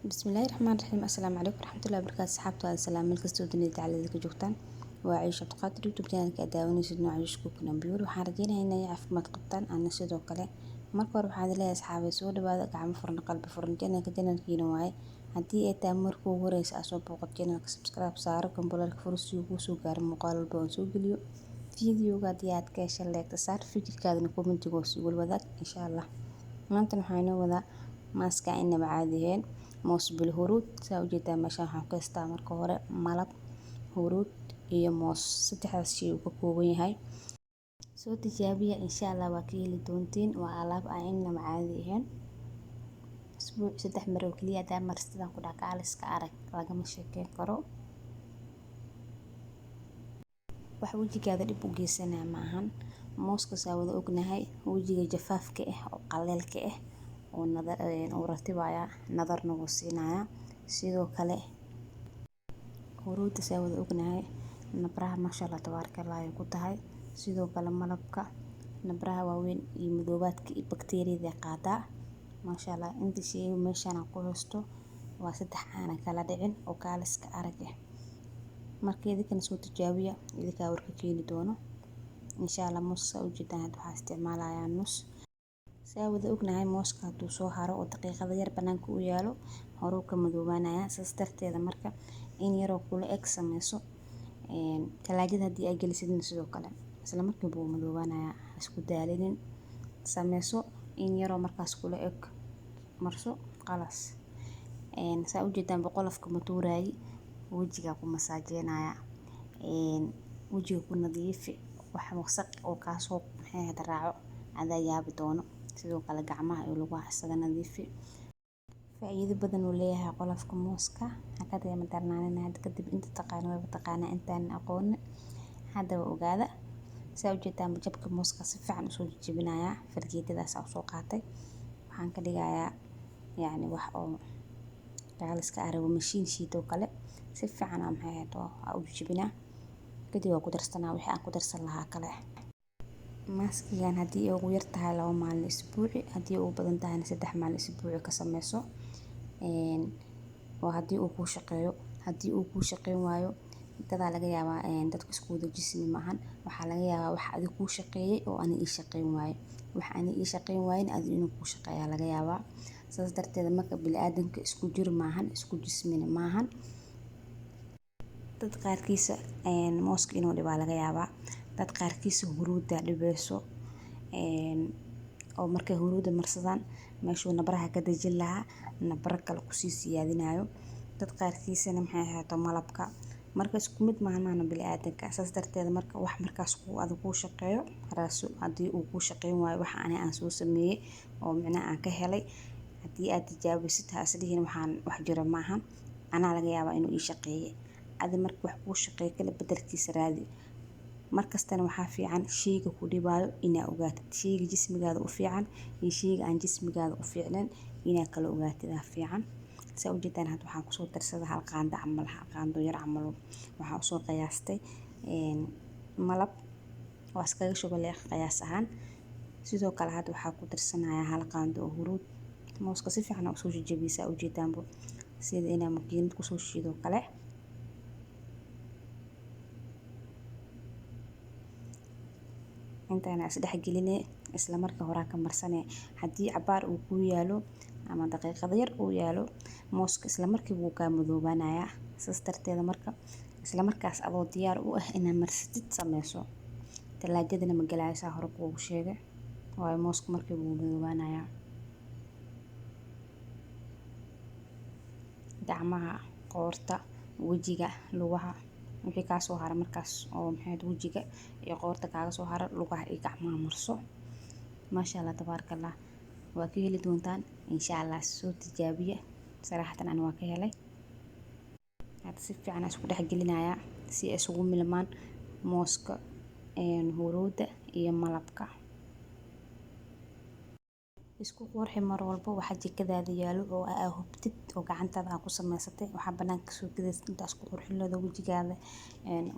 bismillaahi raxmaani raxiim assalaamu calaykum waraxmatullaahi wabarakaatu asxaabta waa salaam meel kastoo dunida tacalada ka joogtaan waa Ciisha Abdiqaadir youtube channelka aad daawanaysid nooca Ciisha Cooking and Beauty waxaan rajeynayaa inay caafimaad qabtaan ana sidoo kale marka hore waxaan leeyahay asxaabay soo dhawaada gacmo furan qalbi furan channelkiina waaye haddii ay tahay markuu ugu horeysa aad soo booqato channelka subscribe saaro gambalaalka furo si uu kuu soo gaaro muuqaal walba oo soo geliyo fiidiyowga haddii aad ka heshay leegta saar fikirkaadana commentiga oo sii wadaag insha Allah maanta waxaan inoo wadaa maaska inaba caadi ahayn moos bil huruud saa u jeedaa meeshaan waxaan ka haystaa marka hore malab huruud iyo moos saddexdaas shay uu ka kooban yahay soo tijaabiya insha Allah waa ka heli doontiin waa alaab aan inaba caadi ahayn isbuuc 3 mar oo kaliya hadaa marsidan ku dhaca aliska arag lagama sheekeyn karo wax wajigaada dhib u geysanaya maahan mooska saa wada ognahay wajiga jafaafka ah oo qaleelka ah oo ratibaya nadarna wuu siinaya sidoo kale huruudda saa wada ognahay nabraha masha Allah tabaarakallah ay ku tahay sidoo kale malabka nabraha waaweyn iyo madoobaadka iyo bakteeriyada qaadaa masha Allah inta shay meeshaan ku haysto waa 3 aan kala dhicin oo kaaliska arag ah markii idinkan soo tijaabiya idinka warka keeni doono insha Allah mooska u jeedaan waxaa isticmaalayaa nus saa wada ognahay mooska haduu soo haro oo daqiiqada yar banaanka u yaalo horuu ka madoobaanaya saas darteeda marka in yaroo kula eg sameyso talaajada haddii ay gelisidna sidoo kale isla markiiba wuu madoobaanaya isku daalinin sameyso in yaroo markaas kula eg marso qalas saa u jeedaan boqolofka matuuraayi wajiga ku masaajeynaya wajiga ku nadiifi wax wasaq oo kaasoo raaco adaa yaabi doono sidoo kale gacmaha iyo lugaha isaga nadiifi faa'iido badan uu leeyahay qolofka mooska hakada ma darnaanina hadda kadib inta taqaana intaan aqoon hadda ogaada saa u jeedaan jabka mooska si fiican u soo jibinaya fargeetadaas aan soo qaatay waxaan ka dhigayaa wax oo gaaliska arabo mashiin shiito kale si fiican u jibinaa kadib waa ku darsanaa wixii aan ku darsan lahaa kale maaskigan haddii ay ugu yar tahay 2 maalin isbuuci haddii ugu badan tahay 3 maalin isbuuci ka sameyso oo haddii uu ku shaqeeyo haddii uu ku shaqeyn waayo dadaa laga yaabaa dadku isku wada jismi maahan waxaa laga yaabaa wax adiga ku shaqeeyay oo ani ii shaqeyn waayo wax ani ii shaqeyn waayin adiga inuu ku shaqeeyaa laga yaabaa saas darteeda marka bini'aadamka isku jir maahan isku jismina maahan dad qaarkiisa mooska inuu dhibaa laga yaabaa dad qaarkiisa huruudda dhibeyso oo markay huruudda marsadaan meeshuu nabraha ka dajin lahaa nabra kale ku sii siyaadinayo dad qaarkiisana malabka marka isku mid maahan bini'aadamka saas darteeda marka wax markaas adiga ku shaqeeyo raaso haddii uu ku shaqeyn waayo wax aan soo sameeyay oo aan ka helay haddii aad tijaabisid ha islihin waxaan wax jira maahan anaa laga yaabaa inuu ii shaqeeyay adi marka wax kuu shaqeeyo kala bedelkiisa raadi markastana waxaa fiican shayga ku dhibaayo inaa ogaatid shayga jismigaada u fiican iyo shayga aan jismigaada u fiicnayn inaa kala ogaatid fiican saa u jeedaan hadda waxaan kusoo darsaday hal qaando yar camal waxaa usoo qiyaastay malab waa iskaga shubay qiyaas ahaan sidoo kale hadda waxaa ku darsanayaa hal qaando oo huruud mooska si fiican u soo jajabiyay u jeedaanbo sida inaa makiinad ku soo shiido kale intaana isdhex gelinay isla marka hore ka marsanay haddii cabaar uu ku yaalo ama daqiiqada yar uu yaalo mooska isla markiiba wuu ka madoobaanaya saas darteeda marka isla markaas adoo diyaar u ah inaad marsatid sameyso talaajadana ma galaysaa hore kuugu sheegay waayo mooska markiiba wuu madoobaanaya gacmaha qoorta wajiga lugaha wixii ka soo hara markaas oo wajiga iyo qoorta kaaga soo hara lugaha iyo gacmaha marso masha Allah tabaarakallah waa ka heli doontaan insha Allah soo tijaabiya saraxatan aan waa ka helay hadda si fiican isku dhex gelinaya si ay isugu milmaan mooska huruudda iyo malabka isku qurxi mar walba waxa jikadaada yaalo oo aad hubtid oo gacantaada aad ku samaysatay waxa banaanka soo gadaysid intaas ku qurxin leedo wajigaada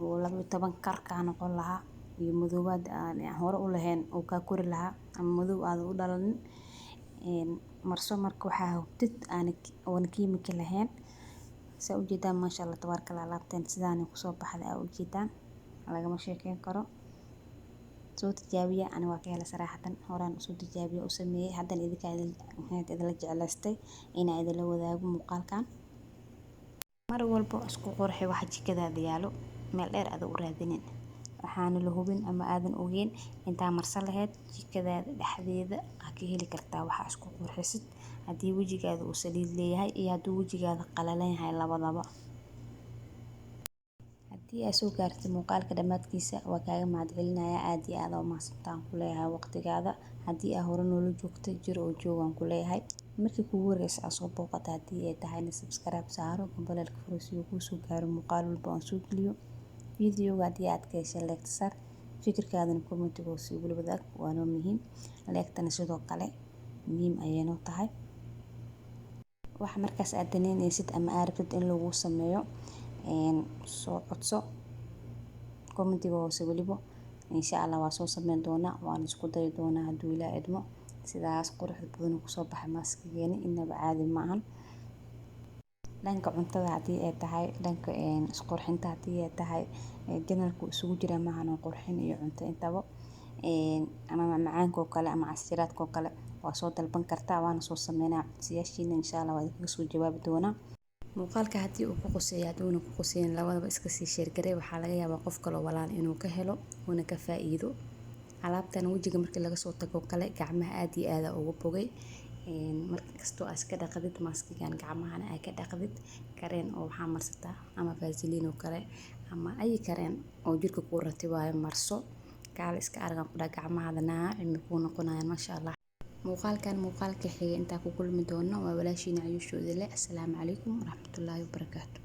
oo 12 karka noqon lahaa iyo madoobaad aan hore u lahayn oo ka kori lahaa ama madow aad u dhalanin marso marka waxaa hubtid aan kiimika lahayn. saa u jeedaan maasha Allah tabaaraka Allah alaabteen sidaan kusoo baxday aa u jeedaan lagama sheekeyn karo. soo tijaabiya ani waa ka helay saraxatan horaan usoo tijaabiya u sameeyay haddana idinla jeclaystay inaa idinla wadaago muuqaalkan. mar walbo isku qurxi waxa jikadaada yaalo meel dheer aad u raadinin waxaana la hubin ama aadan ogeyn intaa marsan lahayd jikadaada dhexdeeda ka heli kartaa waxa isku qurxisid haddii wajigaada uu saliid leeyahay iyo haddii wajigaada qalalan yahay labadaba. haddii aad soo gaartay muuqaalka dhammaadkiisa waa kaaga mahadcelinayaa aad iyo aad oo mahadsantaan ku leeyahay waqtigaada. haddii aad hore noola joogtay jir oo joogaan ku leeyahay markii kugu horeysa aad soo booqata haddii ay tahayna subscribe saaro gambaleelka furosiyo kuu soo gaaro muuqaal walba aan soo geliyo. videoga haddii aad ka heshay like sar fikirkaadana commentiga hoos igula wadaag waa noo muhiim. like-tana sidoo kale muhiim ayay noo tahay. waxa markaas aad daneynaysid ama aad rabtid in lagu sameeyo soo codso commentiga hoose waliba insha Allah waa soo sameyn doonaa waan isku dayi doonaa hadduu Ilaahay idmo. sidaas quruxda badan kusoo baxay maaskigeena inaba caadi maahan. dhanka cuntada haddii ay tahay dhanka isqurxinta haddii ay tahay janalku isugu jira maahan qurxin iyo cunto intaba ama macaanka oo kale ama casiraadka oo kale waa soo dalban kartaa waana soo sameynaa codsiyashiina insha Allah waa idinkaga soo jawaabi doonaa. muuqaalka haddii uu ku quseeyo haddii uuna ku quseeyin labadaba iska sii share garee waxaa laga yaabaa qof kale oo walaal inuu ka helo una ka faa'iido. alaabtan wajiga markii laga soo tago kale gacmaha aad iyo aad ugu bogay marka kastoo aad iska dhaqdid maaskigan gacmahana aad ka dhaqdid kareen oo waxaa marsataa ama vaseline oo kale ama ay kareen oo jirka ku ratibaayo marso kaale iska argan ku dhac gacmahada naacim ku noqonayaan maasha Allah. muuqaalka xiga inta ku kulmi doono waa walaashiina Ayuusho idile. assalaamu calaykum waraxmatullaahi wabarakaatuh.